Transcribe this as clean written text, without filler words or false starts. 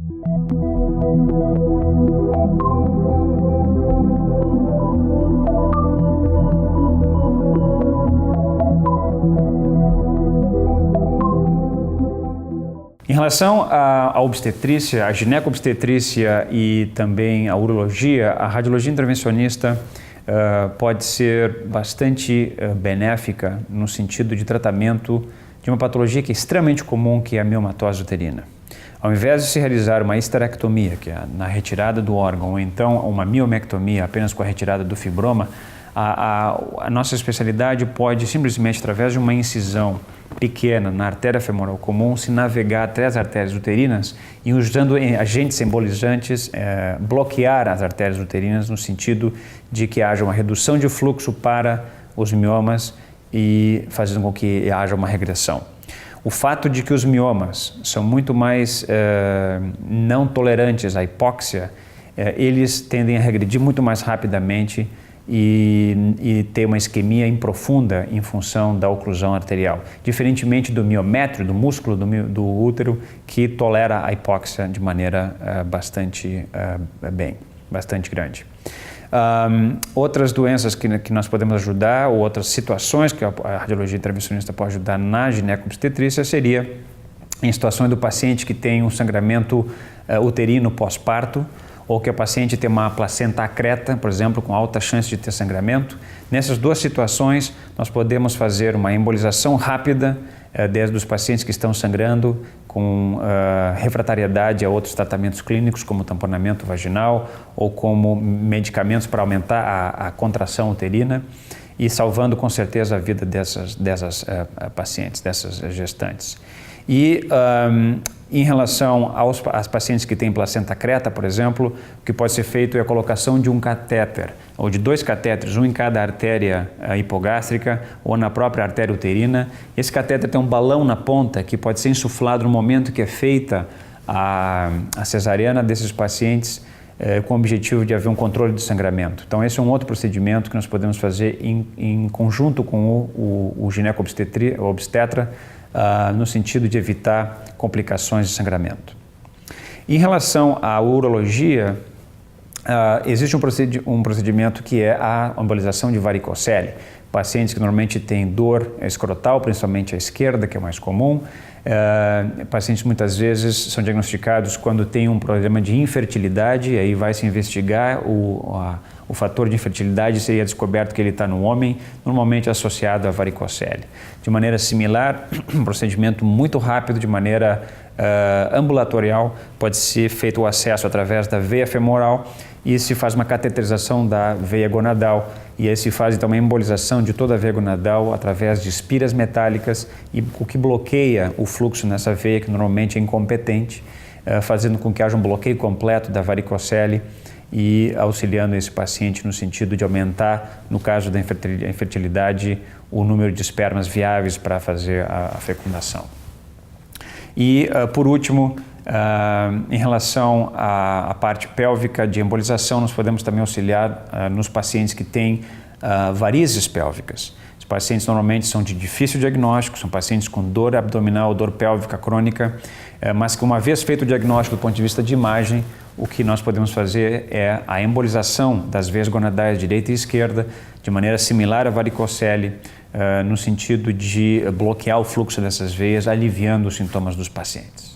Em relação à obstetrícia, a gineco-obstetrícia e também a urologia, a radiologia intervencionista pode ser bastante benéfica no sentido de tratamento de uma patologia que é extremamente comum, que é a miomatose uterina. Ao invés de se realizar uma histerectomia, que é na retirada do órgão, ou então uma miomectomia, apenas com a retirada do fibroma, a nossa especialidade pode simplesmente, através de uma incisão pequena na artéria femoral comum, se navegar até as artérias uterinas e, usando agentes embolizantes, bloquear as artérias uterinas no sentido de que haja uma redução de fluxo para os miomas e fazendo com que haja uma regressão. O fato de que os miomas são muito mais não tolerantes à hipóxia, eles tendem a regredir muito mais rapidamente e ter uma isquemia improfunda em função da oclusão arterial, diferentemente do miométrio, do músculo do útero, que tolera a hipóxia de maneira bastante grande. Outras doenças que nós podemos ajudar, ou outras situações que a radiologia intervencionista pode ajudar na gineco-obstetrícia, seria em situações do paciente que tem um sangramento uterino pós-parto, ou que o paciente tem uma placenta acreta, por exemplo, com alta chance de ter sangramento. Nessas duas situações, nós podemos fazer uma embolização rápida desde os pacientes que estão sangrando com refratariedade a outros tratamentos clínicos, como tamponamento vaginal ou como medicamentos para aumentar a contração uterina e salvando com certeza a vida dessas pacientes, dessas gestantes. E em relação às pacientes que têm placenta acreta, por exemplo, o que pode ser feito é a colocação de um catéter, ou de 2 catéteres, um em cada artéria hipogástrica ou na própria artéria uterina. Esse catéter tem um balão na ponta que pode ser insuflado no momento que é feita a cesariana desses pacientes, com o objetivo de haver um controle do sangramento. Então, esse é um outro procedimento que nós podemos fazer em conjunto com o gineco-obstetra, no sentido de evitar complicações de sangramento. Em relação à urologia, existe um procedimento que é a embolização de varicocele. Pacientes que normalmente têm dor escrotal, principalmente à esquerda, que é mais comum. Pacientes muitas vezes são diagnosticados quando tem um problema de infertilidade, e aí vai se investigar o fator de infertilidade, seria descoberto que ele está no homem, normalmente associado à varicocele. De maneira similar, um procedimento muito rápido, de maneira ambulatorial, pode ser feito o acesso através da veia femoral e se faz uma cateterização da veia gonadal, e aí se faz então uma embolização de toda a veia gonadal através de espiras metálicas, e o que bloqueia o fluxo nessa veia, que normalmente é incompetente, fazendo com que haja um bloqueio completo da varicocele e auxiliando esse paciente no sentido de aumentar, no caso da infertilidade, o número de espermas viáveis para fazer a fecundação. E, por último, em relação à parte pélvica de embolização, nós podemos também auxiliar nos pacientes que têm varizes pélvicas. Os pacientes normalmente são de difícil diagnóstico, são pacientes com dor abdominal, dor pélvica crônica, mas que uma vez feito o diagnóstico do ponto de vista de imagem, o que nós podemos fazer é a embolização das veias gonadais direita e esquerda, de maneira similar à varicocele, no sentido de bloquear o fluxo dessas veias, aliviando os sintomas dos pacientes.